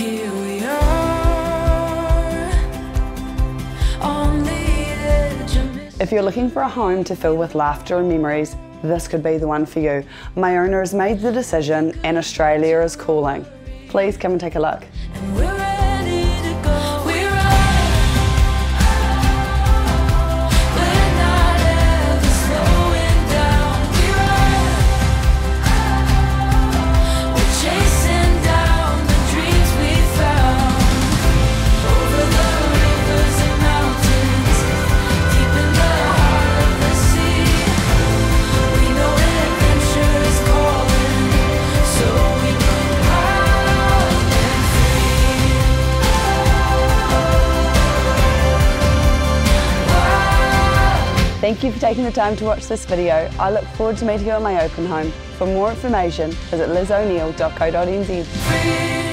Here we are on the edge of If you're looking for a home to fill with laughter and memories, this could be the one for you. My owner has made the decision and Australia is calling. Please come and take a look. and we're ready to go. We're not ever slowing down. We're chasing down the dreams we found. Over the rivers and mountains, deep in the heart of the sea. We know adventure is calling, so we run wild and free. Thank you for taking the time to watch this video. I look forward to meeting you at my open home. For more information, visit lizoneil.co.nz. Free.